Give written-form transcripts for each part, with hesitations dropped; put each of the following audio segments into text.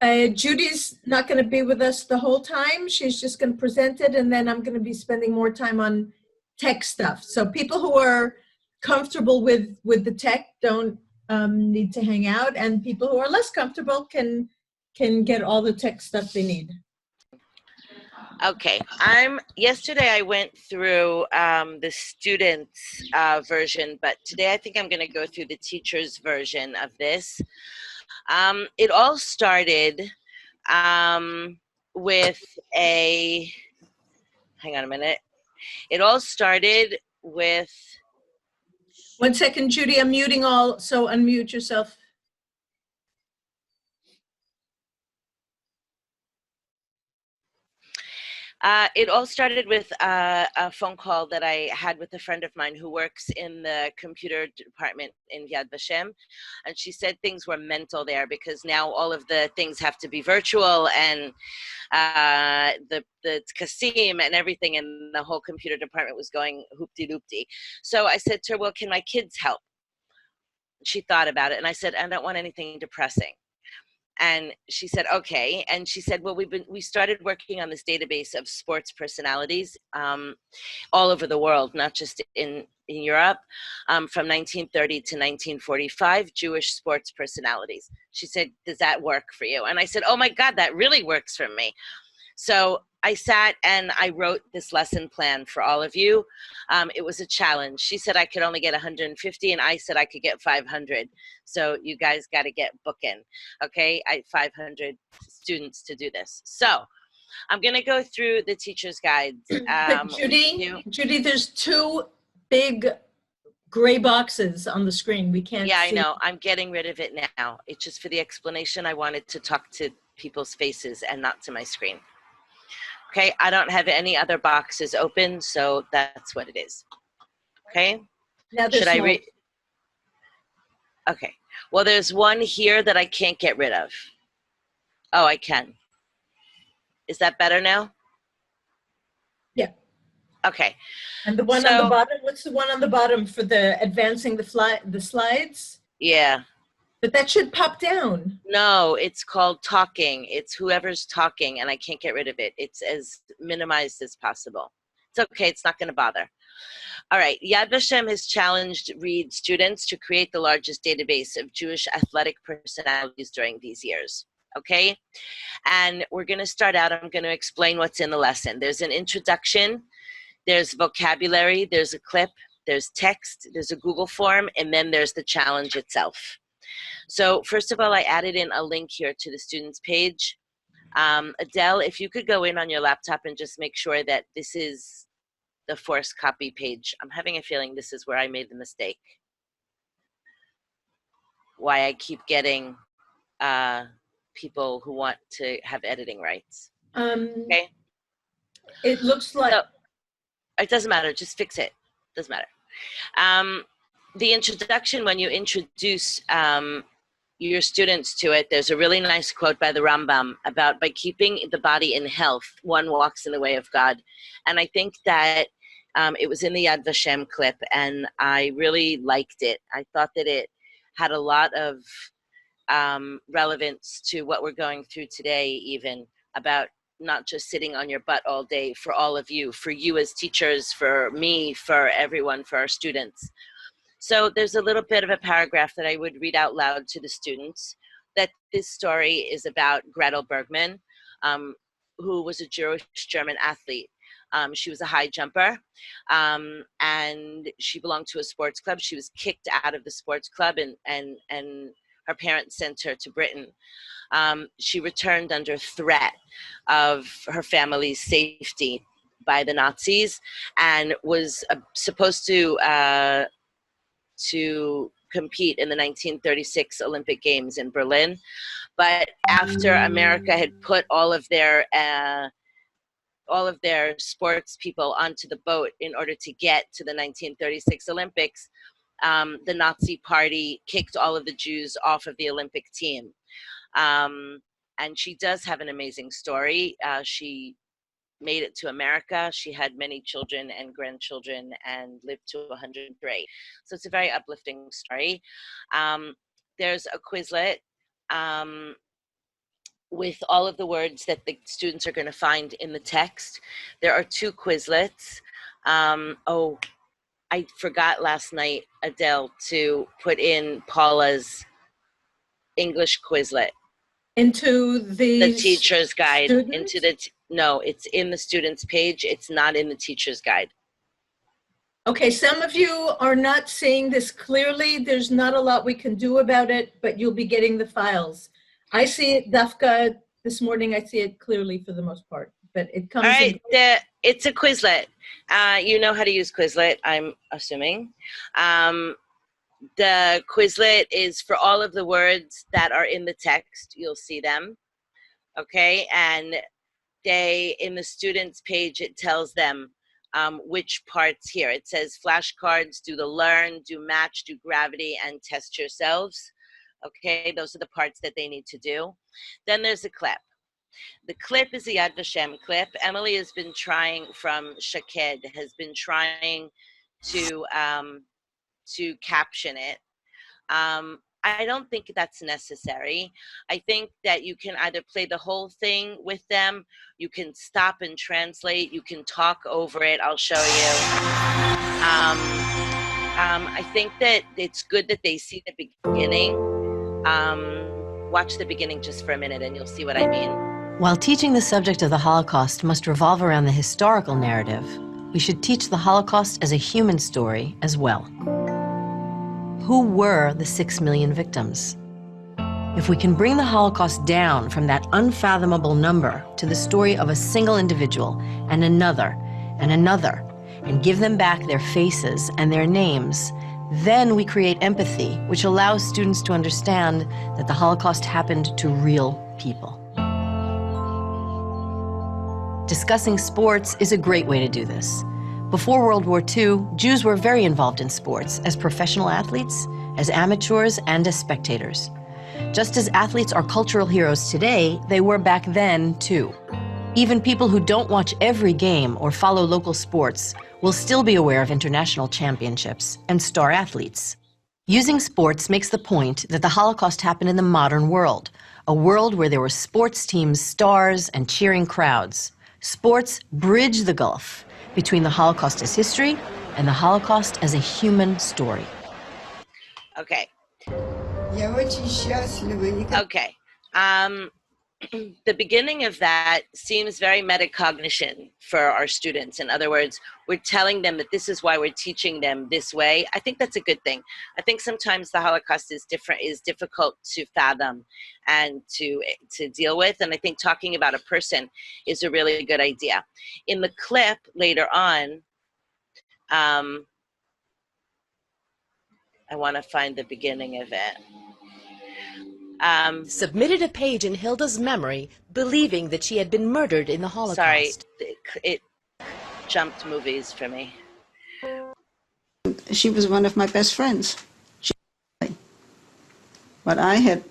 Judy's not going to be with us the whole time. She's just going to present it, and then I'm going to be spending more time on tech stuff. So people who are comfortable with the tech don't need to hang out, and people who are less comfortable can get all the tech stuff they need. Okay, yesterday I went through the students' version, but today I think I'm going to go through the teachers' version of this. It all started with a, hang on a minute. It all started with... 1 second, Judy, I'm muting all, so unmute yourself. It all started with a phone call that I had with a friend of mine who works in the computer department in Yad V'Shem, and she said things were mental there because now all of the things have to be virtual, and the Kasim and everything in the whole computer department was going hoopty-loopty. So I said to her, well, can my kids help? She thought about it, and I said, I don't want anything depressing. And she said, okay. And she said, well, we started working on this database of sports personalities all over the world, not just in Europe, from 1930 to 1945, Jewish sports personalities. She said, does that work for you? And I said, oh my God, that really works for me. So I sat and I wrote this lesson plan for all of you. It was a challenge. She said I could only get 150, and I said I could get 500. So you guys got to get booking, okay? 500 students to do this. So I'm going to go through the teacher's guides. Judy, there's 2 big gray boxes on the screen. We can't see. I know. I'm getting rid of it now. It's just for the explanation. I wanted to talk to people's faces and not to my screen. Okay, I don't have any other boxes open, so that's what it is. Okay? Now should I read? Okay. Well, there's one here that I can't get rid of. Oh, I can. Is that better now? Yeah. Okay. And the one on the bottom, what's the one on the bottom for the advancing the slides? Yeah. But that should pop down. No, it's called talking. It's whoever's talking, and I can't get rid of it. It's as minimized as possible. It's okay. It's not going to bother. All right. Yad V'Shem has challenged Reed students to create the largest database of Jewish athletic personalities during these years. Okay? And we're going to start out. I'm going to explain what's in the lesson. There's an introduction. There's vocabulary. There's a clip. There's text. There's a Google form. And then there's the challenge itself. So first of all, I added in a link here to the students page. Adele, if you could go in on your laptop and just make sure that this is the forced copy page. I'm having a feeling this is where I made the mistake. Why I keep getting people who want to have editing rights. Okay. It looks like... So, it doesn't matter, just fix it. Doesn't matter. The introduction, when you introduce your students to it, there's a really nice quote by the Rambam about by keeping the body in health, one walks in the way of God. And I think that it was in the Yad V'Shem clip, and I really liked it. I thought that it had a lot of relevance to what we're going through today, even about not just sitting on your butt all day, for all of you, for you as teachers, for me, for everyone, for our students. So there's a little bit of a paragraph that I would read out loud to the students, that this story is about Gretel Bergman, who was a Jewish German athlete. She was a high jumper, and she belonged to a sports club. She was kicked out of the sports club, and her parents sent her to Britain. She returned under threat of her family's safety by the Nazis, and was supposed to compete in the 1936 Olympic Games in Berlin. But after America had put all of their sports people onto the boat in order to get to the 1936 Olympics, the Nazi party kicked all of the Jews off of the Olympic team. And she does have an amazing story. She made it to America. She had many children and grandchildren and lived to 103. So it's a very uplifting story. There's a Quizlet with all of the words that the students are going to find in the text. There are 2 Quizlets. Oh, I forgot last night, Adele, to put in Paula's English Quizlet. Into The the teacher's guide. students? Into the, no, it's in the student's page. It's not in the teacher's guide. Okay, some of you are not seeing this clearly. There's not a lot we can do about it, but you'll be getting the files. I see it, Dafka, this morning. I see it clearly for the most part, but it comes All in. right, it's a Quizlet. You know how to use Quizlet, I'm assuming. The Quizlet is for all of the words that are in the text. You'll see them, okay? And in the student's page, it tells them which parts here. It says flashcards, do the learn, do match, do gravity, and test yourselves. Okay, those are the parts that they need to do. Then there's a clip. The clip is a Yad V'Shem clip. Emily has been trying, from Shaked, has been trying to caption it. I don't think that's necessary. I think that you can either play the whole thing with them, you can stop and translate, you can talk over it. I'll show you. I think that it's good that they see the beginning. Watch the beginning just for a minute and you'll see what I mean. While teaching the subject of the Holocaust must revolve around the historical narrative, we should teach the Holocaust as a human story as well. Who were the 6 million victims? If we can bring the Holocaust down from that unfathomable number to the story of a single individual and another, and give them back their faces and their names, then we create empathy, which allows students to understand that the Holocaust happened to real people. Discussing sports is a great way to do this. Before World War II, Jews were very involved in sports as professional athletes, as amateurs, and as spectators. Just as athletes are cultural heroes today, they were back then too. Even people who don't watch every game or follow local sports will still be aware of international championships and star athletes. Using sports makes the point that the Holocaust happened in the modern world, a world where there were sports teams, stars, and cheering crowds. Sports bridge the gulf between the Holocaust as history and the Holocaust as a human story. Okay. Okay. The beginning of that seems very metacognition for our students. In other words, we're telling them that this is why we're teaching them this way. I think that's a good thing. I think sometimes the Holocaust is difficult to fathom and to deal with. And I think talking about a person is a really good idea. In the clip later on, I want to find the beginning of it. Submitted a page in Hilda's memory, believing that she had been murdered in the Holocaust. Sorry, it jumped movies for me. She was one of my best friends. But I had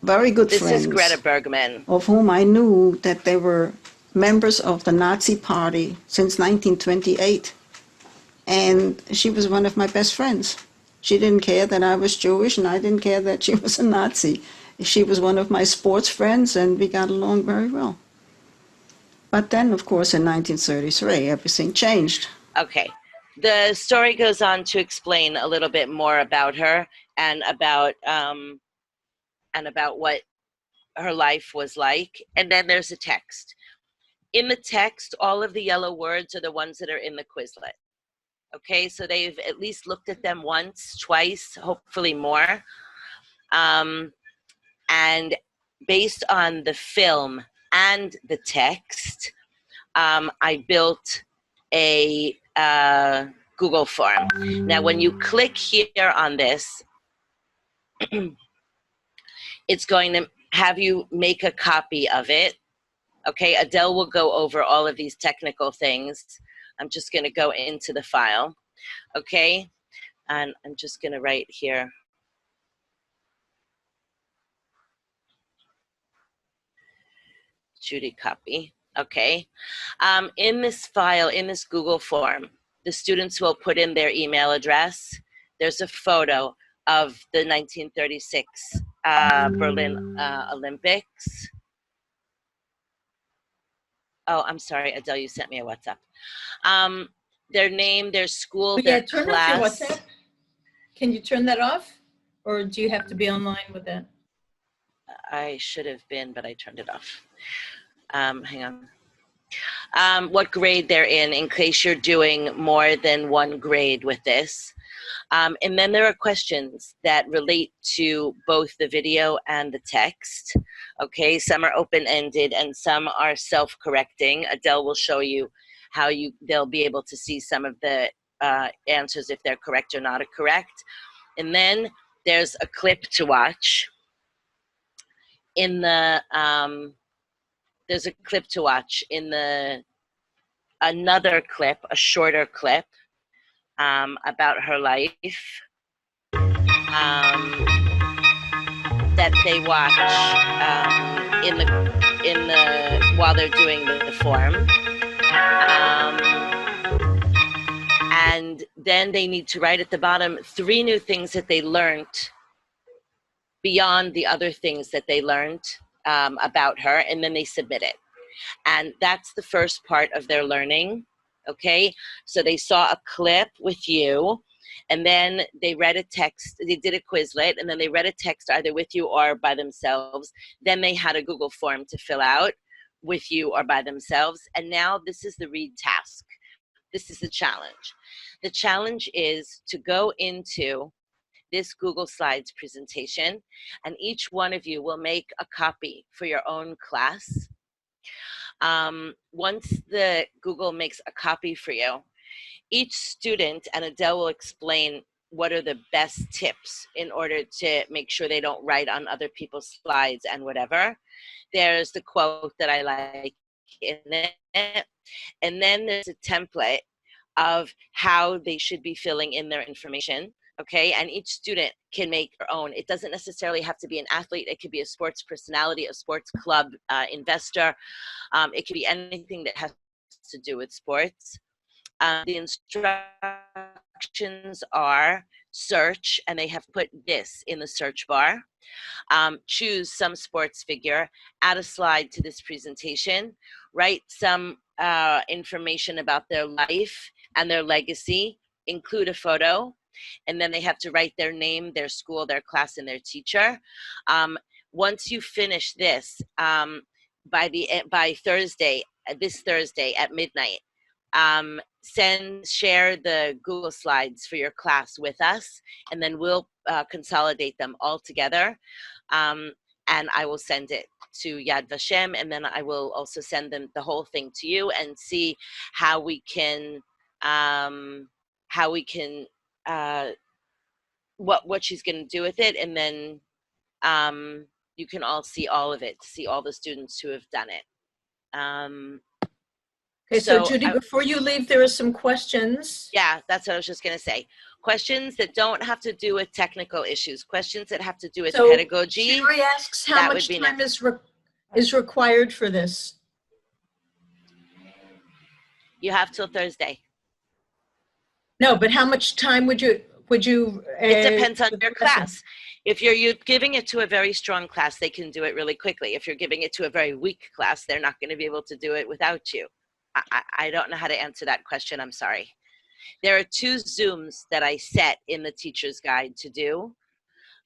very good friends. This is Greta Bergman. Of whom I knew that they were members of the Nazi Party since 1928. And she was one of my best friends. She didn't care that I was Jewish, and I didn't care that she was a Nazi. She was one of my sports friends, and we got along very well. But then, of course, in 1933, everything changed. Okay. The story goes on to explain a little bit more about her and about what her life was like. And then there's a text. In the text, all of the yellow words are the ones that are in the Quizlet. Okay, so they've at least looked at them once, twice, hopefully more. And based on the film and the text, I built a Google form. Now, when you click here on this, it's going to have you make a copy of it. Okay, Adele will go over all of these technical things. I'm just going to go into the file. Okay, and I'm just going to write here. Judy copy. Okay. In this file, in this Google form, the students will put in their email address. There's a photo of the 1936 Berlin Olympics. Oh, I'm sorry, Adele, you sent me a WhatsApp. Their name, their school, Oh, yeah, their turn off your class. WhatsApp. Can you turn that off? Or do you have to be online with that? I should have been, but I turned it off. Hang on. What grade they're in case you're doing more than one grade with this. And then there are questions that relate to both the video and the text. Okay, some are open-ended and some are self-correcting. Adele will show you how they'll be able to see some of the answers if they're correct or not correct. And then there's a clip to watch. In the there's a clip to watch in another clip, a shorter clip about her life that they watch while they're doing the form. And then they need to write at the bottom 3 new things that they learned beyond the other things that they learned about her, and then they submit it. And that's the first part of their learning, okay? So they saw a clip with you, and then they read a text. They did a Quizlet, and then they read a text either with you or by themselves. Then they had a Google form to fill out with you or by themselves. And now this is the read task. This is the challenge. The challenge is to go into this Google Slides presentation, and each one of you will make a copy for your own class. Once the Google makes a copy for you, each student, and Adele will explain what are the best tips in order to make sure they don't write on other people's slides and whatever. There's the quote that I like in it. And then there's a template of how they should be filling in their information. Okay, and each student can make their own. It doesn't necessarily have to be an athlete. It could be a sports personality, a sports club investor. It could be anything that has to do with sports. The instructions are search, and they have put this in the search bar. Choose some sports figure, add a slide to this presentation, write some information about their life and their legacy, include a photo, and then they have to write their name, their school, their class, and their teacher. Once you finish this, by Thursday, this Thursday at midnight, share the Google Slides for your class with us, and then we'll consolidate them all together. And I will send it to Yad V'Shem, and then I will also send them the whole thing to you and see how we can what she's going to do with it, and then you can all see all of it, see all the students who have done it. Okay, so Judy, before you leave, there are some questions. Yeah, that's what I was just going to say. Questions that don't have to do with technical issues, questions that have to do with pedagogy. Sherry asks how much time is required for this. You have till Thursday. No, but how much time would you it depends on your class. If you're giving it to a very strong class, they can do it really quickly. If you're giving it to a very weak class, they're not going to be able to do it without you. I don't know how to answer that question. I'm sorry. There are 2 Zooms that I set in the teacher's guide to do,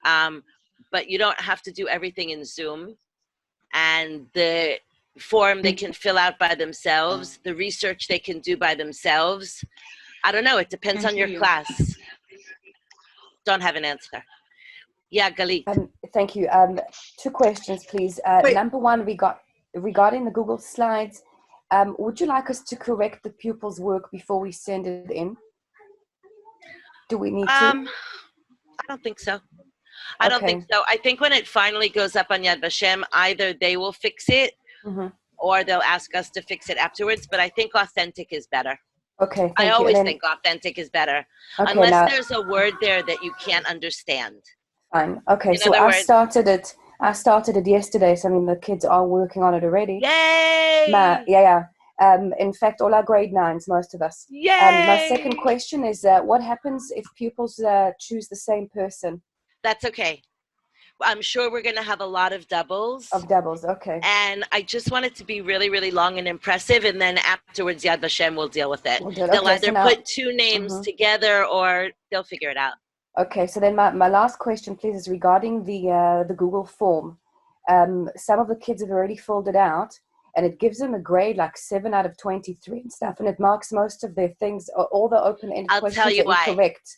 but you don't have to do everything in Zoom. And the form they can fill out by themselves, the research they can do by themselves. I don't know. It depends on your class. Don't have an answer. Yeah, Galit. Thank you. 2 questions, please. Number 1, regarding the Google Slides, would you like us to correct the pupils' work before we send it in? Do we need to? I don't think so. I don't think so. I think when it finally goes up on Yad V'Shem, either they will fix it or they'll ask us to fix it afterwards. But I think authentic is better. Okay. I always think authentic is better. Okay, unless there's a word there that you can't understand. Fine. Okay, so I started it yesterday. So I mean, the kids are working on it already. Yay! Yeah. In fact, all our grade 9s, most of us. Yay! My second question is, what happens if pupils choose the same person? That's okay. I'm sure we're going to have a lot of doubles. Okay. And I just want it to be really, really long and impressive. And then afterwards, Yad V'Shem will deal with it. They'll either put two names together or they'll figure it out. Okay, so then my last question, please, is regarding the Google form. Some of the kids have already filled it out, and it gives them a grade like 7 out of 23 and stuff, and it marks most of their things, all the open-ended questions tell you are incorrect.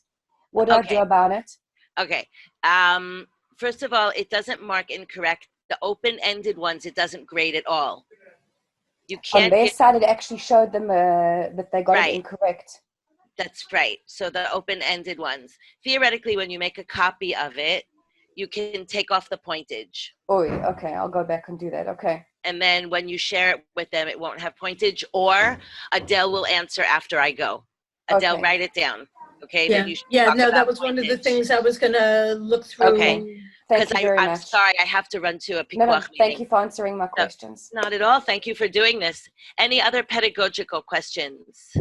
What do I do about it? Okay. First of all, it doesn't mark incorrect. The open-ended ones, it doesn't grade at all. You can't. On their side, it actually showed them that they got it incorrect. That's right. So the open-ended ones. Theoretically, when you make a copy of it, you can take off the pointage. Oh, okay. I'll go back and do that. Okay. And then when you share it with them, it won't have pointage, or Adele will answer after I go. Adele, write it down. Okay. Yeah. No, that was one of the things I was going to look through. Okay. Thank you very much. I'm sorry, I have to run to a No, meeting. thank you for answering my questions. Not at all. Thank you for doing this. Any other pedagogical questions?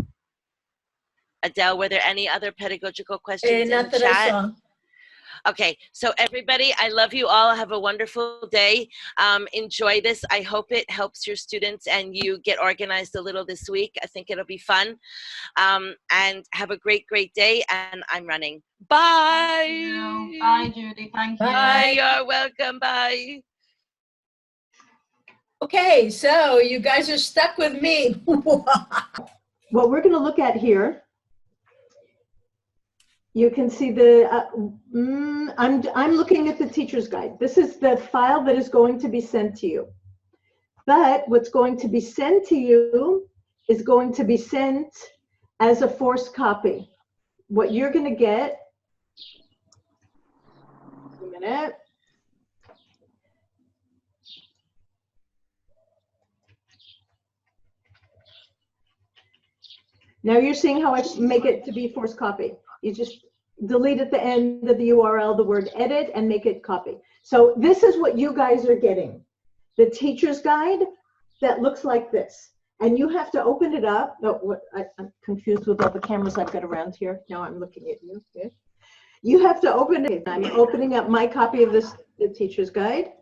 Adele, were there any other pedagogical questions in the chat? I saw. Okay, so everybody, I love you all. Have a wonderful day. Enjoy this. I hope it helps your students and you get organized a little this week. I think it'll be fun. And have a great, great day. And I'm running. Bye. Bye, Judy. Thank you. Bye. You're welcome. Bye. Okay, so you guys are stuck with me. What we're going to look at here, you can see the, I'm looking at the teacher's guide. This is the file that is going to be sent to you. But what's going to be sent to you is going to be sent as a forced copy. What you're going to get, a minute. Now you're seeing how I make it to be forced copy. You just delete at the end of the URL the word edit and make it copy. So this is what you guys are getting. The teacher's guide that looks like this. And you have to open it up. No, I'm confused with all the cameras I've got around here. Now I'm looking at you. Okay. You have to open it. I'm opening up my copy of this, the teacher's guide.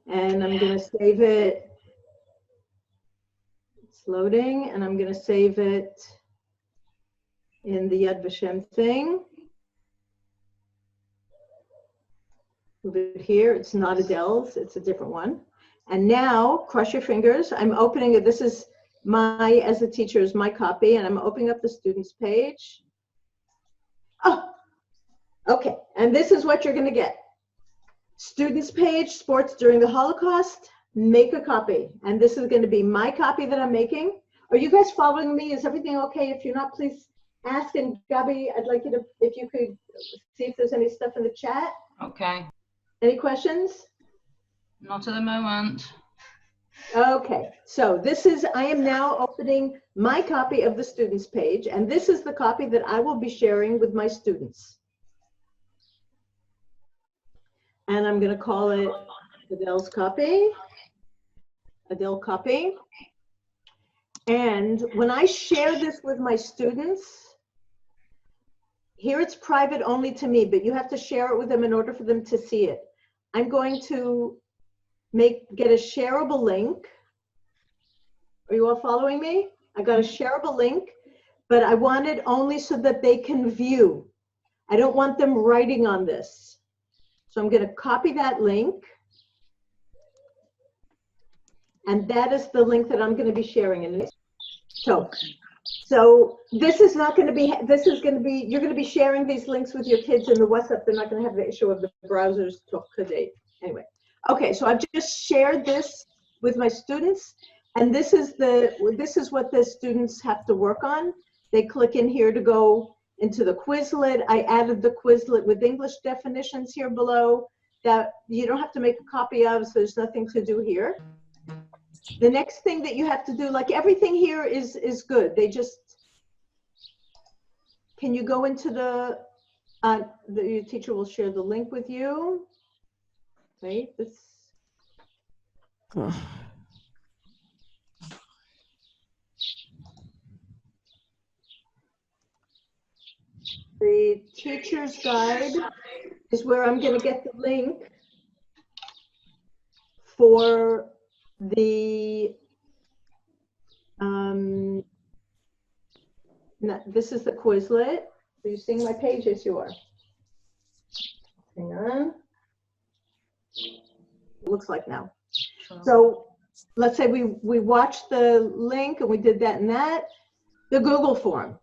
And I'm going to save it. It's loading, and I'm going to save it in the Yad V'Shem thing. Move it here. It's not Adele's. It's a different one. And now, cross your fingers. I'm opening it. This is my, as a teacher, is my copy, and I'm opening up the students page. Oh, okay. And this is what you're going to get. Students page, sports during the Holocaust. Make a copy. And this is going to be my copy that I'm making. Are you guys following me? Is everything okay? If you're not, please ask. And Gabi, I'd like you to, if you could see if there's any stuff in the chat. Okay. Any questions? Not at the moment. Okay, so this is, I am now opening my copy of the students page, and this is the copy that I will be sharing with my students. And I'm going to call it Adele's copy. Adele copy. And when I share this with my students, here it's private only to me, but you have to share it with them in order for them to see it. I'm going to get a shareable link. Are you all following me? I got a shareable link, but I want it only so that they can view. I don't want them writing on this. So I'm going to copy that link. And that is the link that I'm going to be sharing. And so this is not going to be, this is going to be, you're going to be sharing these links with your kids in the WhatsApp. They're not going to have the issue of the browsers today. Anyway. Okay, so I've just shared this with my students, and this is what the students have to work on. They click in here to go into the Quizlet. I added the Quizlet with English definitions here below that you don't have to make a copy of, so there's nothing to do here. The next thing that you have to do, like everything here is good. They just, can you go into your teacher will share the link with you. Wait, this. The teacher's guide is where I'm going to get the link for the, this is the Quizlet. Are you seeing my page? Yes, you are. Hang on. It looks like now. So let's say we watched the link and we did that and that. The Google form.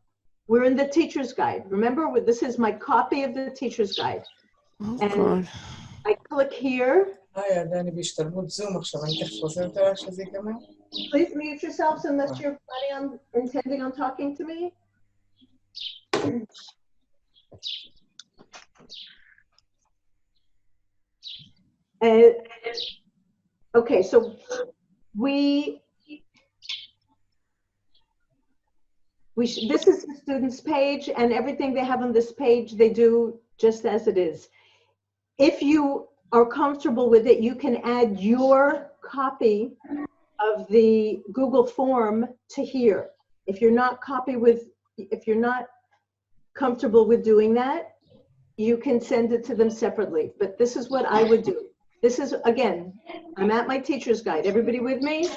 We're in the teacher's guide. Remember, this is my copy of the teacher's guide. And I click here. Please mute yourselves unless you're intending on talking to me. Okay, so this is the students page, and everything they have on this page they do just as it is. If you are comfortable with it, you can add your copy of the Google form to here. If you're not comfortable with doing that, you can send it to them separately. But this is what I would do. This is, again, I'm at my teacher's guide. Everybody with me?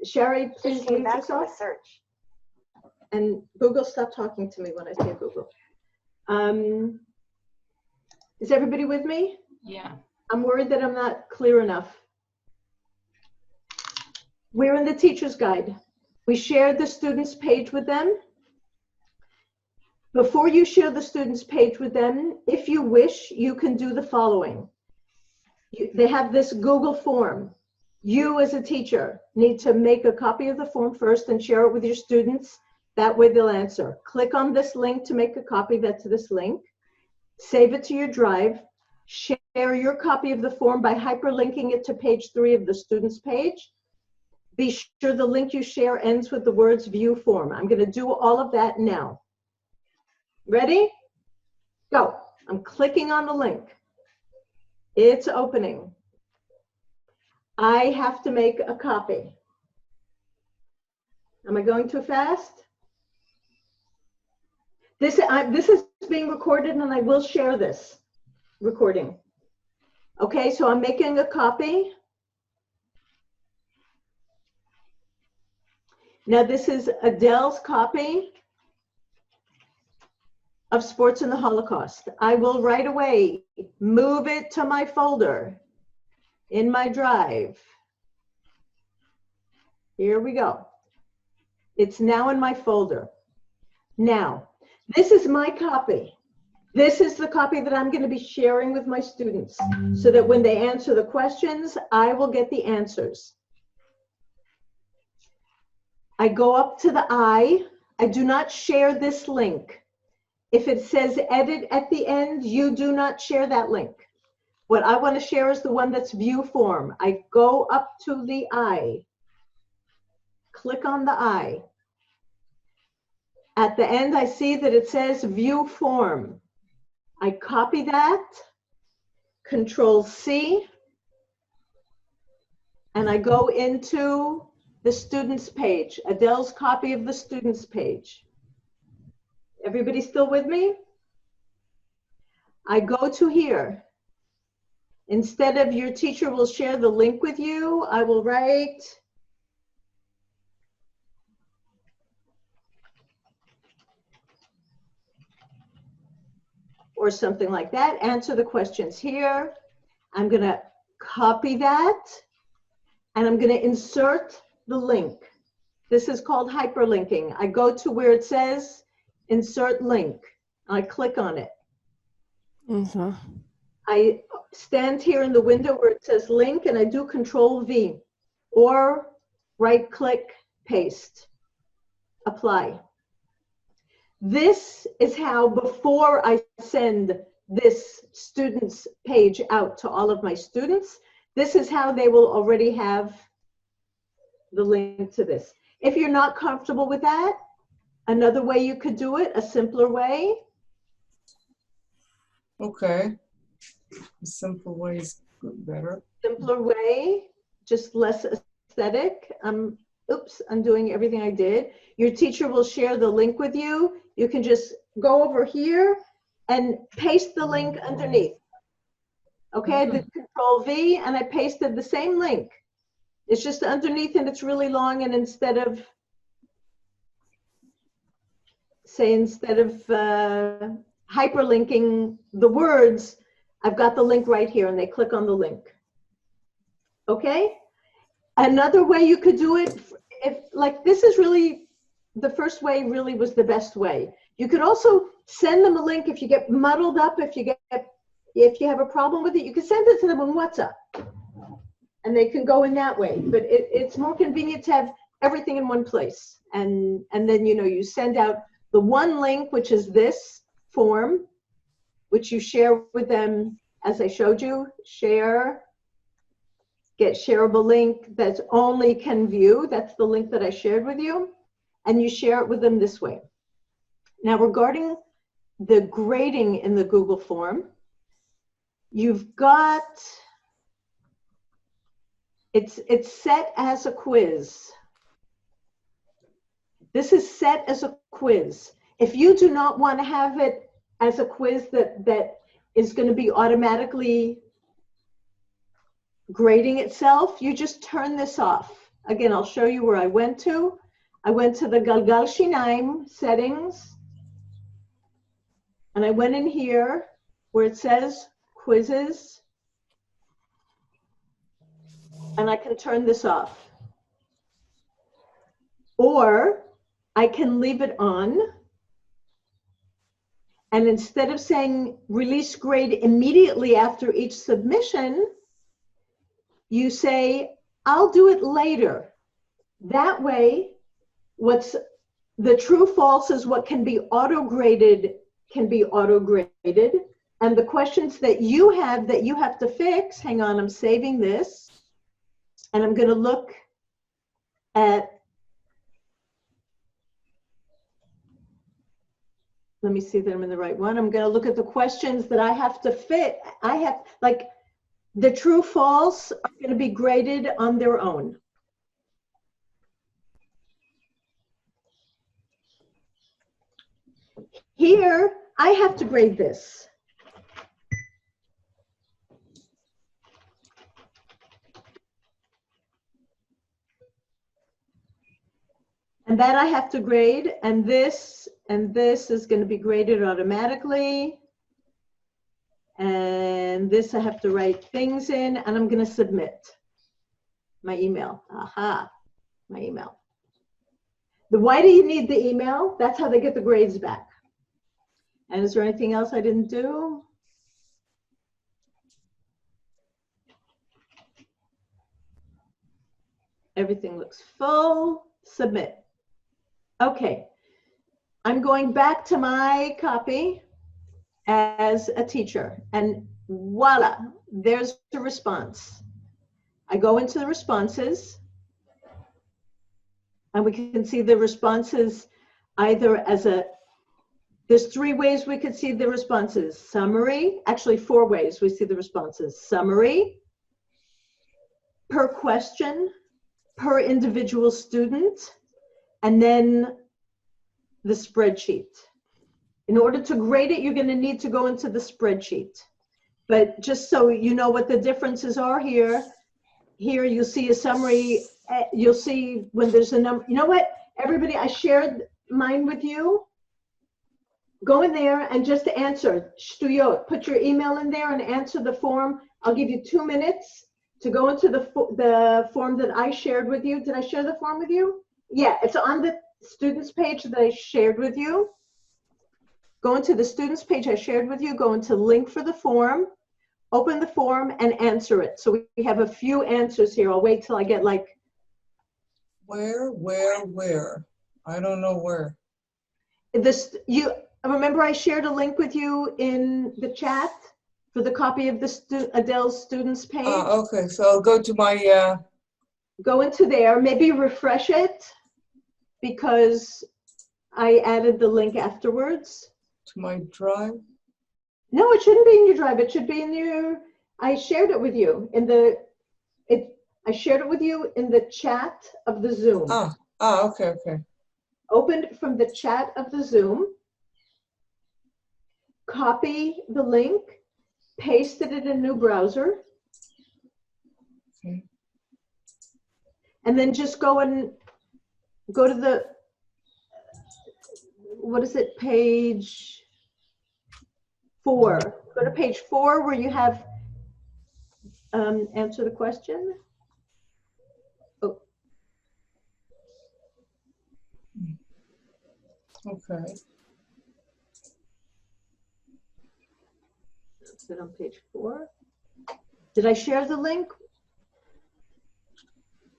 Sherry, please mute yourself. And Google, stop talking to me when I say Google. Is everybody with me? Yeah. I'm worried that I'm not clear enough. We're in the teacher's guide. We shared the students page with them. Before you share the students page with them, if you wish, you can do the following. They have this Google form. You as a teacher need to make a copy of the form first and share it with your students. That way they'll answer. Click on this link to make a copy. That's this link. Save it to your drive. Share your copy of the form by hyperlinking it to page 3 of the students page. Be sure the link you share ends with the words view form. I'm going to do all of that now. Ready? Go. I'm clicking on the link. It's opening. I have to make a copy. Am I going too fast? This is being recorded and I will share this recording. Okay, so I'm making a copy. Now this is Adele's copy of Sports in the Holocaust. I will right away move it to my folder in my drive. Here we go. It's now in my folder. Now, this is my copy. This is the copy that I'm going to be sharing with my students so that when they answer the questions, I will get the answers. I go up to the I do not share this link. If it says edit at the end, you do not share that link. What I want to share is the one that's view form. I go up to the I, click on the I. At the end, I see that it says view form. I copy that, Control C, and I go into the students page, Adele's copy of the students page. Everybody still with me? I go to here. Instead of your teacher will share the link with you, I will write or something like that. Answer the questions here. I'm going to copy that and I'm going to insert the link. This is called hyperlinking. I go to where it says insert link. I click on it. I stand here in the window where it says link and I do Control V or right click, paste, apply. This is how, before I send this students page out to all of my students, this is how they will already have the link to this. If you're not comfortable with that, another way you could do it, a simpler way. Okay. A simple way is better. Simpler way, just less aesthetic. oops, undoing everything I did. Your teacher will share the link with you. You can just go over here and paste the link underneath. Okay, I did Control V and I pasted the same link. It's just underneath and it's really long, and instead of hyperlinking the words, I've got the link right here and they click on the link. Okay? Another way you could do it, if like this is really, the first way really was the best way. You could also send them a link if you get muddled up, if you have a problem with it, you can send it to them on WhatsApp. And they can go in that way. But it's more convenient to have everything in one place. And then, you know, you send out the one link, which is this form, which you share with them, as I showed you, share, get shareable link that's only can view. That's the link that I shared with you. And you share it with them this way. Now, regarding the grading in the Google form, you've got, it's set as a quiz. This is set as a quiz. If you do not want to have it as a quiz that is going to be automatically grading itself, you just turn this off. Again, I'll show you where I went to. I went to the Galgal Shinaim settings, and I went in here where it says quizzes, and I can turn this off. Or I can leave it on, and instead of saying release grade immediately after each submission, you say, I'll do it later. That way, what's the true false is what can be auto-graded can be auto-graded, and the questions that you have to fix, hang on, I'm saving this, and I'm going to look at, let me see that I'm in the right one. I'm going to look at the questions that I have to fit. I have, like, the true false are going to be graded on their own. Here, I have to grade this. And that I have to grade, and this is going to be graded automatically. And this I have to write things in, and I'm going to submit my email. Aha, my email. Why do you need the email? That's how they get the grades back. And is there anything else I didn't do? Everything looks full. Submit. Okay. I'm going back to my copy as a teacher, and voila, there's the response. I go into the responses, and we can see the responses either as there's 3 ways we could see the responses. Summary, actually 4 ways we see the responses. Summary, per question, per individual student, and then the spreadsheet. In order to grade it, you're going to need to go into the spreadsheet. But just so you know what the differences are here you'll see a summary. You'll see when there's a number. You know what, everybody, I shared mine with you. Go in there and just answer. Shtuyot. Put your email in there and answer the form. I'll give you 2 minutes to go into the form that I shared with you. Did I share the form with you? Yeah, it's on the students page that I shared with you. Go into the students page I shared with you, go into link for the form, open the form and answer it. So we have a few answers here. I'll wait till I get like. Where? I don't know where. Remember I shared a link with you in the chat for the copy of the Adele's students page? Okay, so I'll go to my. Go into there, maybe refresh it because I added the link afterwards. To my drive? No, it shouldn't be in your drive. It should be in your, I shared it with you in I shared it with you in the chat of the Zoom. Okay, okay. Opened from the chat of the Zoom, copy the link, paste it in a new browser, Okay. and then just go to the, what is it, page 4. Go to page 4 where you have answer the question. Oh. Okay. Is it on page 4? Did I share the link?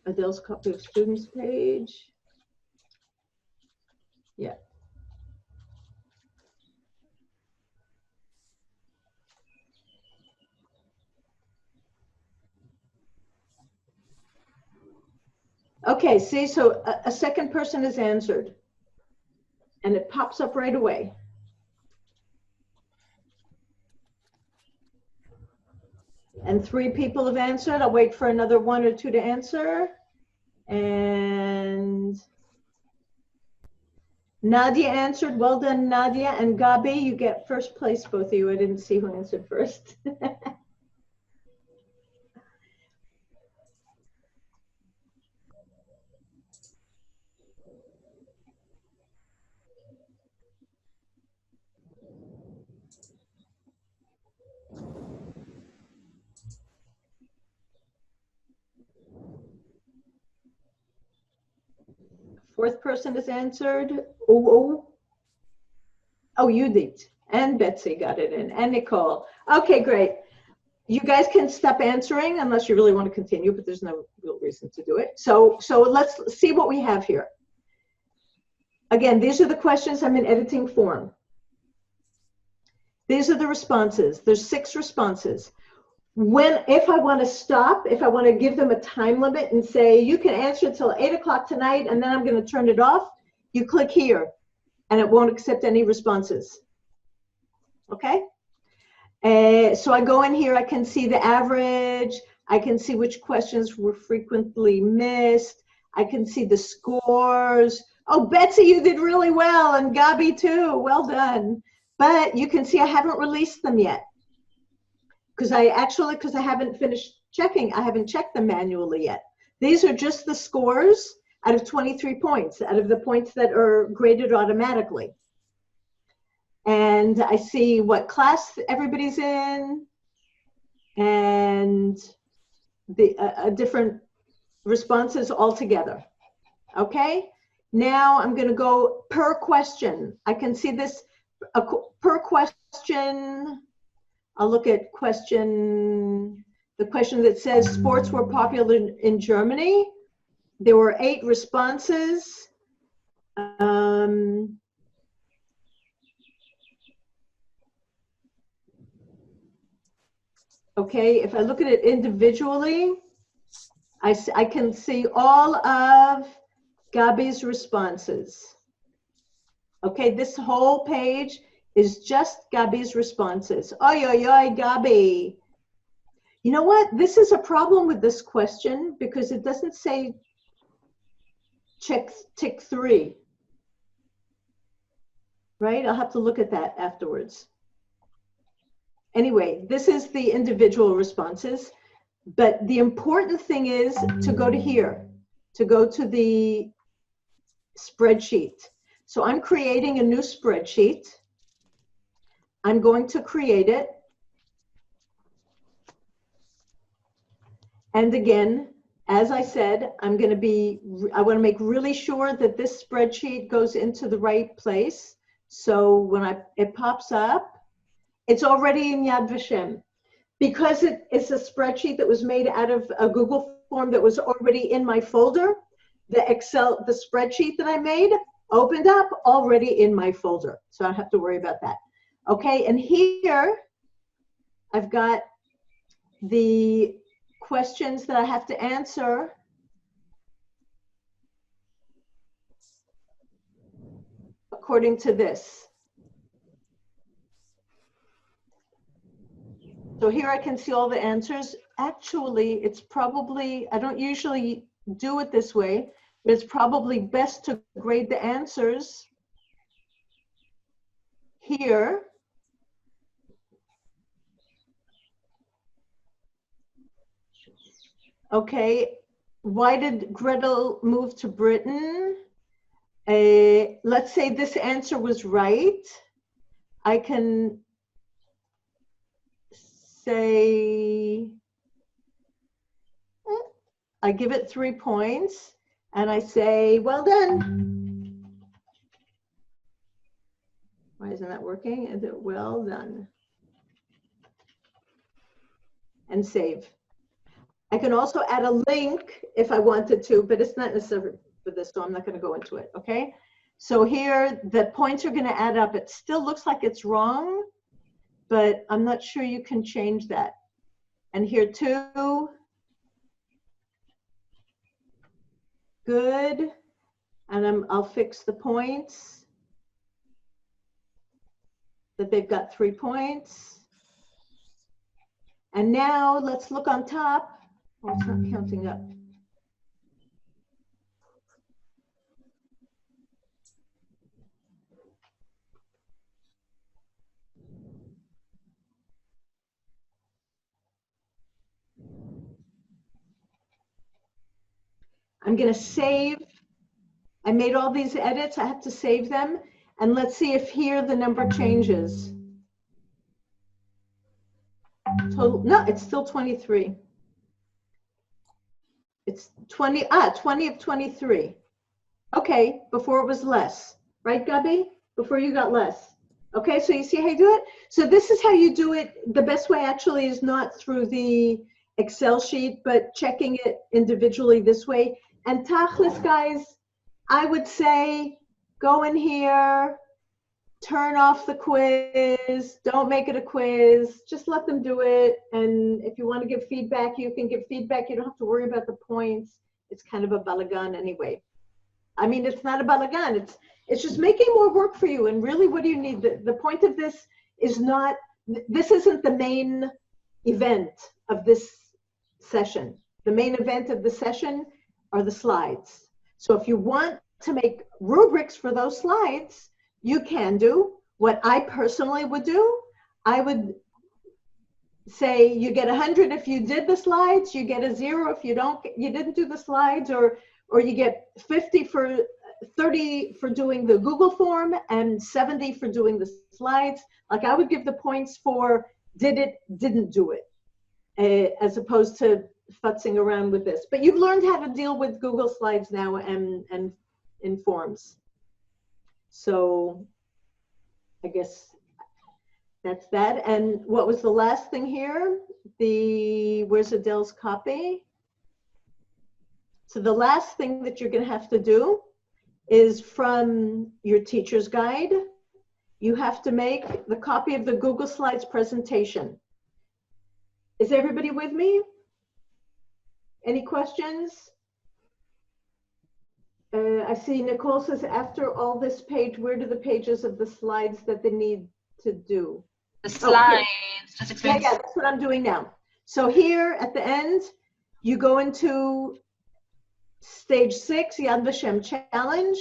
Adele's copy of students page. Yeah. Okay, see, so a second person has answered, and it pops up right away. And 3 people have answered. I'll wait for another 1 or 2 to answer. And Nadia answered. Well done, Nadia. And Gabi, you get first place, both of you. I didn't see who answered first. Fourth person has answered. Oh, you did. And Betsy got it in. And Nicole. Okay, great. You guys can stop answering unless you really want to continue, but there's no real reason to do it. So let's see what we have here. Again, these are the questions. I'm in editing form. These are the responses. There's 6 responses. If I want to stop, if I want to give them a time limit and say, you can answer till 8 o'clock tonight, and then I'm going to turn it off, you click here, and it won't accept any responses. Okay? So I go in here, I can see the average, I can see which questions were frequently missed, I can see the scores. Oh, Betsy, you did really well, and Gabi too, well done. But you can see I haven't released them yet. Because I haven't finished checking. I haven't checked them manually yet. These are just the scores out of 23 points, out of the points that are graded automatically. And I see what class everybody's in and the different responses altogether. Okay? Now I'm going to go per question. I can see this per question. I'll look at the question that says sports were popular in Germany. There were 8 responses. Okay, if I look at it individually, I can see all of Gabi's responses. Okay, this whole page is just Gabi's responses. Oy, oy, oy, Gabi. You know what? This is a problem with this question because it doesn't say tick 3. Right? I'll have to look at that afterwards. Anyway, this is the individual responses. But the important thing is to go to here, to go to the spreadsheet. So I'm creating a new spreadsheet. I'm going to create it. And again, as I said, I want to make really sure that this spreadsheet goes into the right place. So when it pops up, it's already in Yad V'Shem. Because it's a spreadsheet that was made out of a Google form that was already in my folder, the spreadsheet that I made opened up already in my folder. So I don't have to worry about that. Okay, and here I've got the questions that I have to answer according to this. So here I can see all the answers actually, it's probably, I don't usually do it this way, but it's probably best to grade the answers here. Okay, why did Gretel move to Britain? Let's say this answer was right. I can say, I give it 3 points and I say, well done. Why isn't that working? Is it well done? And save. I can also add a link if I wanted to, but it's not necessary for this, so I'm not going to go into it, okay? So here, the points are going to add up. It still looks like it's wrong, but I'm not sure you can change that. And here too, good. And I'll fix the points that they've got 3 points. And now let's look on top. Oh, it's not counting up. I'm going to save. I made all these edits. I have to save them. And let's see if here the number changes. Total, no, it's still 23. It's 20 of 23. Okay, before it was less. Right, Gabi? Before you got less. Okay, so you see how you do it? So this is how you do it. The best way actually is not through the Excel sheet, but checking it individually this way. And tachlis, guys, I would say go in here, turn off the quiz, don't make it a quiz, just let them do it. And if you want to give feedback, you can give feedback. You don't have to worry about the points. It's kind of a balagan anyway. I mean, it's not a balagan. It's just making more work for you. And really, what do you need? The point of this is not, this isn't the main event of this session. The main event of the session are the slides. So if you want to make rubrics for those slides, you can do. What I personally would do, I would say you get 100 if you did the slides, you get a 0 if you didn't do the slides, or you get 30 for doing the Google form and 70 for doing the slides. Like I would give the points for did it, didn't do it, as opposed to futzing around with this. But you've learned how to deal with Google Slides now and in forms. So I guess that's that. And what was the last thing here? Where's Adele's copy? So the last thing that you're going to have to do is from your teacher's guide, you have to make the copy of the Google Slides presentation. Is everybody with me? Any questions? I see Nicole says, after all this page, where do the pages of the slides that they need to do? The slides, just explain. Yeah, that's what I'm doing now. So here at the end, you go into stage 6, Yad V'Shem challenge.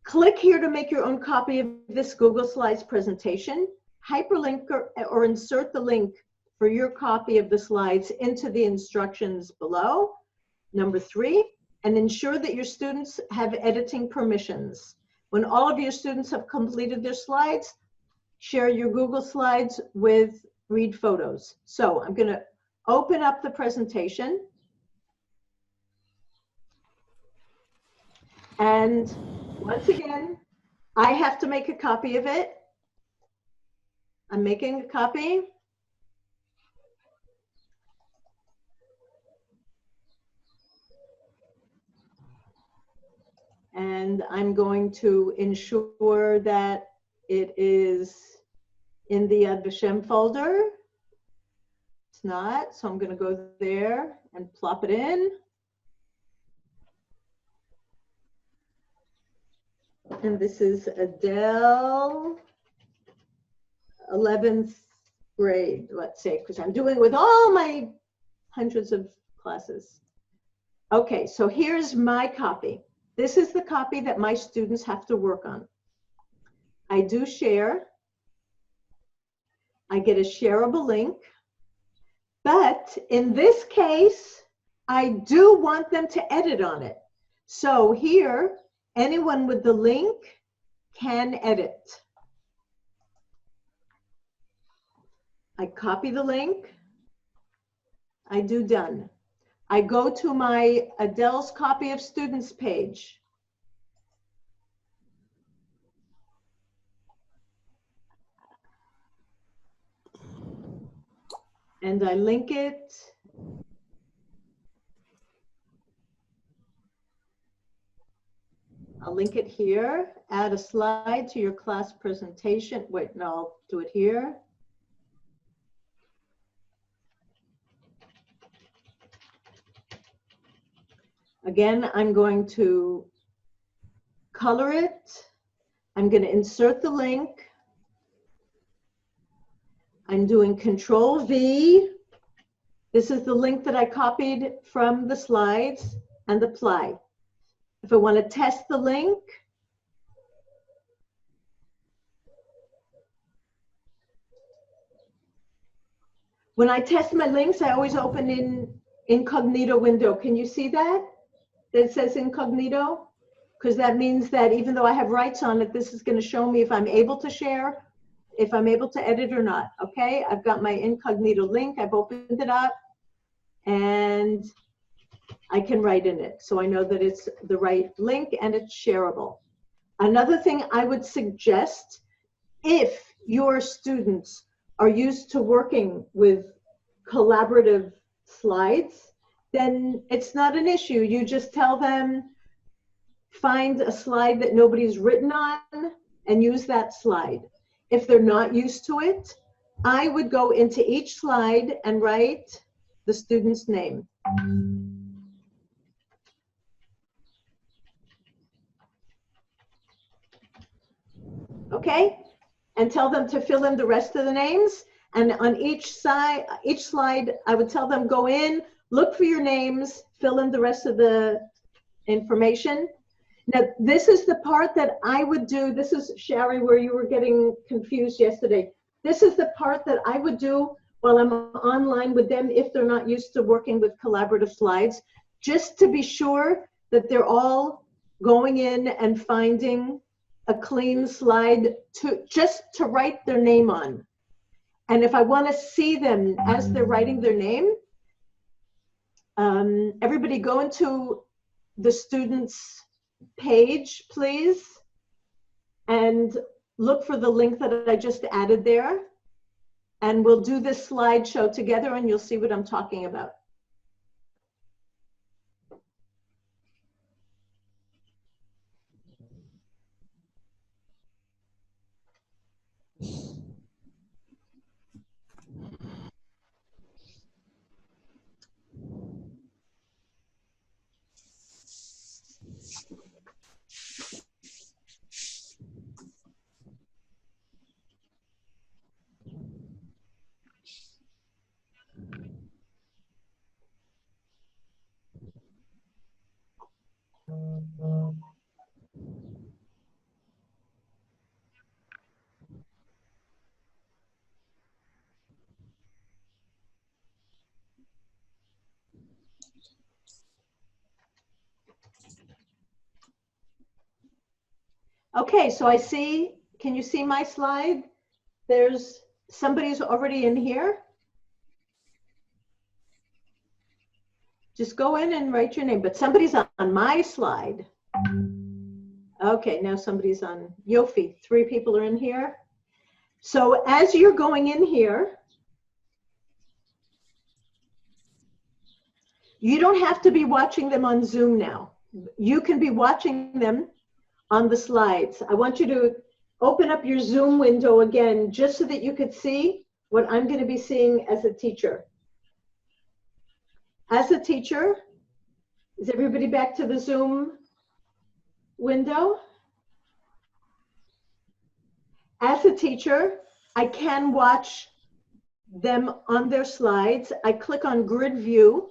Click here to make your own copy of this Google Slides presentation. Hyperlink or insert the link for your copy of the slides into the instructions below. Number 3, and ensure that your students have editing permissions. When all of your students have completed their slides, share your Google Slides with Read Photos. So I'm going to open up the presentation. And once again, I have to make a copy of it. I'm making a copy. And I'm going to ensure that it is in the Yad V'Shem folder. It's not, so I'm going to go there and plop it in. And this is Adele, 11th grade, let's say, because I'm doing with all my hundreds of classes. Okay, so here's my copy. This is the copy that my students have to work on. I do share. I get a shareable link. But in this case, I do want them to edit on it. So here, anyone with the link can edit. I copy the link. I do done. I go to my Adele's copy of students page. And I link it. I'll link it here. Add a slide to your class presentation. Wait, no, I'll do it here. Again, I'm going to color it. I'm going to insert the link. I'm doing Control V. This is the link that I copied from the slides, and apply. If I want to test the link, when I test my links, I always open in incognito window. Can you see that? That says incognito? Because that means that even though I have rights on it, this is going to show me if I'm able to share, if I'm able to edit or not. Okay, I've got my incognito link. I've opened it up and I can write in it. So I know that it's the right link and it's shareable. Another thing I would suggest, if your students are used to working with collaborative slides, then it's not an issue. You just tell them, find a slide that nobody's written on and use that slide. If they're not used to it, I would go into each slide and write the student's name. Okay, and tell them to fill in the rest of the names. And on each slide, I would tell them, go in, look for your names, fill in the rest of the information. Now, this is the part that I would do. This is, Shari, where you were getting confused yesterday. This is the part that I would do while I'm online with them if they're not used to working with collaborative slides, just to be sure that they're all going in and finding a clean slide just to write their name on. And if I want to see them as they're writing their name, everybody go into the students page, please, and look for the link that I just added there. And we'll do this slideshow together and you'll see what I'm talking about. Okay, so I see, can you see my slide? There's somebody's already in here. Just go in and write your name, but somebody's on my slide. Okay, now somebody's on Yofi. 3 people are in here. So as you're going in here, you don't have to be watching them on Zoom now. You can be watching them on the slides. I want you to open up your Zoom window again, just so that you could see what I'm going to be seeing as a teacher. As a teacher, is everybody back to the Zoom window? As a teacher, I can watch them on their slides. I click on grid view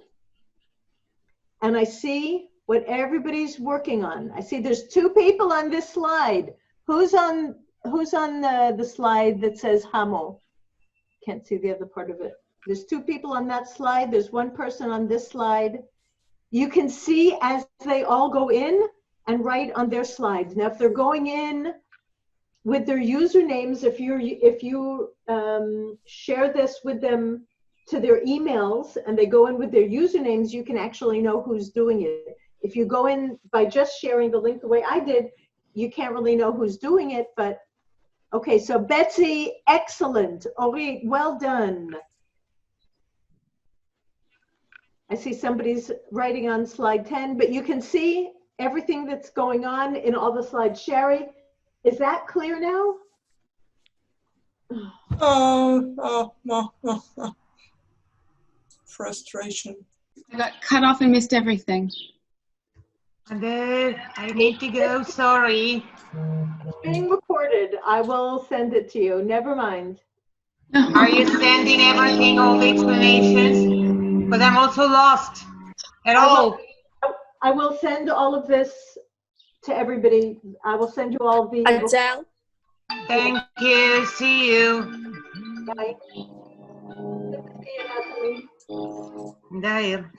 and I see what everybody's working on. I see there's 2 people on this slide. Who's on the slide that says Hamo? Can't see the other part of it. There's 2 people on that slide. There's 1 person on this slide. You can see as they all go in and write on their slides. Now, if they're going in with their usernames, if you share this with them to their emails and they go in with their usernames, you can actually know who's doing it. If you go in by just sharing the link the way I did, you can't really know who's doing it, but okay, so Betsy, excellent. Orit, well done. I see somebody's writing on slide 10, but you can see everything that's going on in all the slides. Sherry, is that clear now? Frustration. I got cut off and missed everything. Adele, I need to go, sorry. It's being recorded. I will send it to you. Never mind. Are you sending everything, all the explanations? But I'm also lost at all. I will send all of this to everybody. I will send you all the. Adele? Thank you. See you. Bye. Good to see you, Natalie. There.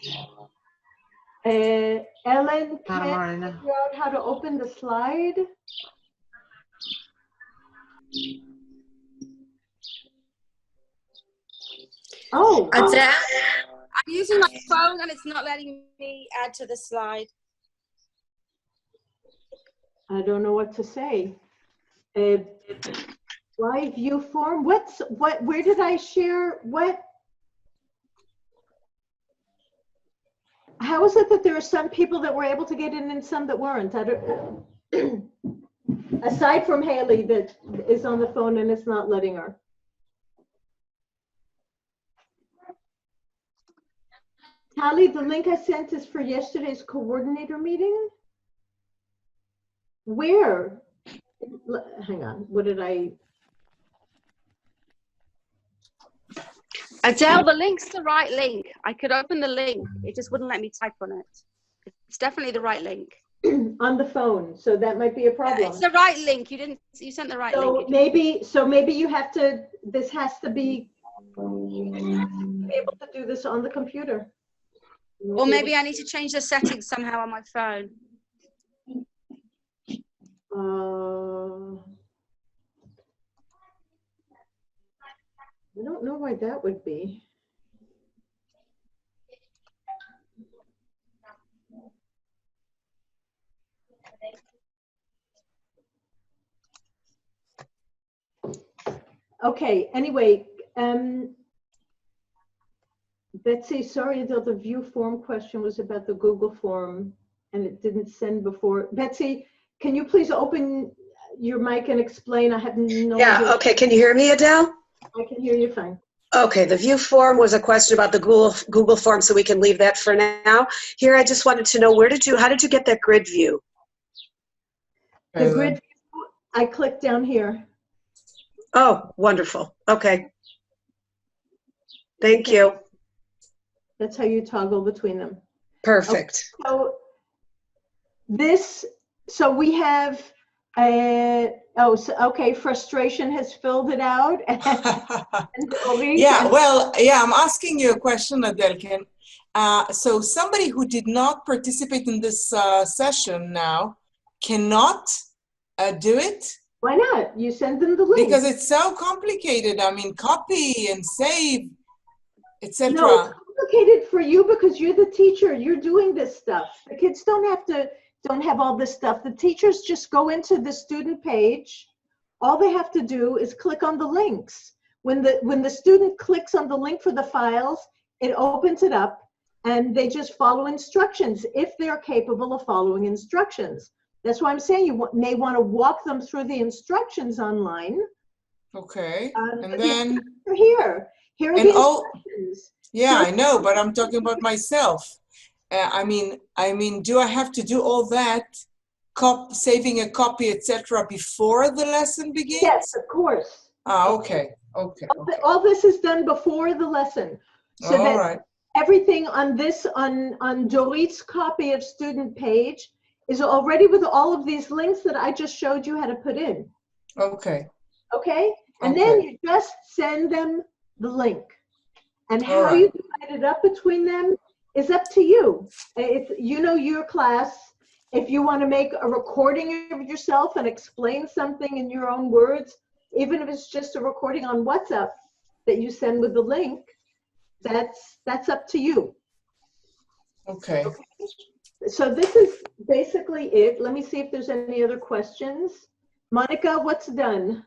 Ellen, can you figure out how to open the slide? Oh. Adele? I'm using my phone and it's not letting me add to the slide. I don't know what to say. Why view form? Where did I share? What? How is it that there are some people that were able to get in and some that weren't? I don't, aside from Haley that is on the phone and it's not letting her. Tally, the link I sent is for yesterday's coordinator meeting. Where? Hang on, what did I? Adele, the link's the right link. I could open the link. It just wouldn't let me type on it. It's definitely the right link. On the phone, so that might be a problem. It's the right link. You sent the right link. Maybe you have to, this has to be able to do this on the computer. Or maybe I need to change the settings somehow on my phone. I don't know why that would be. Okay, anyway, Betsy, sorry that the view form question was about the Google form and it didn't send before. Betsy, can you please open your mic and explain? I have no idea. Yeah, okay, can you hear me, Adele? I can hear you fine. Okay, the view form was a question about the Google form, so we can leave that for now. Here, I just wanted to know, how did you get that grid view? The grid view, I clicked down here. Oh, wonderful. Okay. Thank you. That's how you toggle between them. Perfect. Okay, so we have, okay, frustration has filled it out. Yeah, well, yeah, I'm asking you a question, Adelken. So somebody who did not participate in this session now cannot do it? Why not? You send them the link. Because it's so complicated. I mean, copy and save, etc. No, it's complicated for you because you're the teacher. You're doing this stuff. The kids don't have all this stuff. The teachers just go into the student page. All they have to do is click on the links. When the student clicks on the link for the files, it opens it up and they just follow instructions if they're capable of following instructions. That's why I'm saying you may want to walk them through the instructions online. Okay, and then here are the instructions. Yeah, I know, but I'm talking about myself. I mean, do I have to do all that, saving a copy, etc., before the lesson begins? Yes, of course. Okay. Okay. All this is done before the lesson. So All that right. everything on this, on Dorit's copy of student page is already with all of these links that I just showed you how to put in. Okay. Okay? And then you just send them the link. And how you divide it up between them is up to you. It's, you know, your class. If you want to make a recording of yourself and explain something in your own words, even if it's just a recording on WhatsApp that you send with the link, that's up to you. Okay. So this is basically it. Let me see if there's any other questions. Monica, what's done?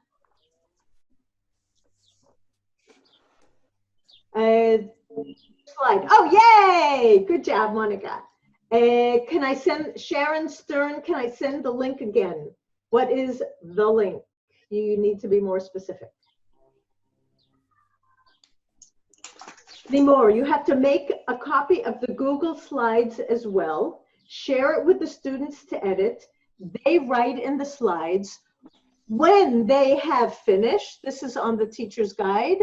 Slide. Oh, yay! Good job, Monica. Can I send Sharon Stern? Can I send the link again? What is the link? You need to be more specific. Limor, you have to make a copy of the Google Slides as well. Share it with the students to edit. They write in the slides. When they have finished, this is on the teacher's guide.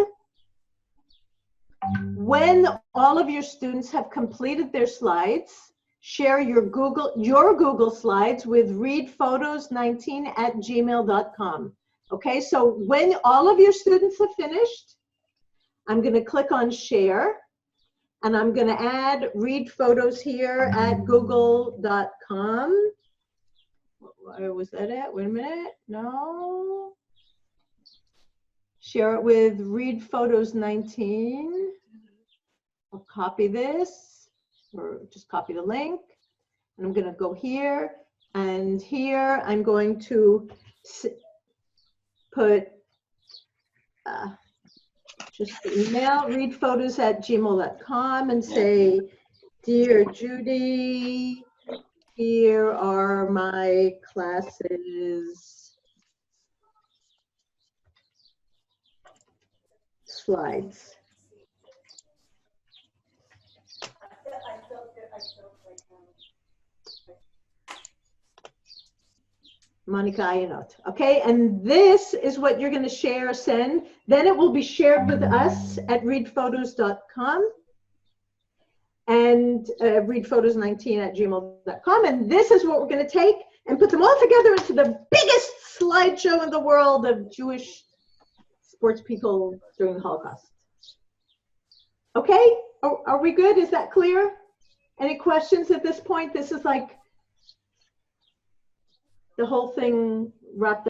When all of your students have completed their slides, share your Google Slides with readphotos19@gmail.com. Okay, so when all of your students have finished, I'm going to click on share, and I'm going to add read photos here at google.com. Where was that at? Wait a minute. No. Share it with read photos 19. I'll copy this, or just copy the link. And I'm going to go here, and here I'm going to put just the email, readphotos@gmail.com, and say, Dear Judy, here are my classes slides. Monica Ayanot. Okay, and this is what you're going to share, send. Then it will be shared with us at readphotos.com and readphotos19@gmail.com. And this is what we're going to take and put them all together into the biggest slideshow in the world of Jewish sports people during the Holocaust. Okay, are we good? Is that clear? Any questions at this point? This is like the whole thing wrapped up.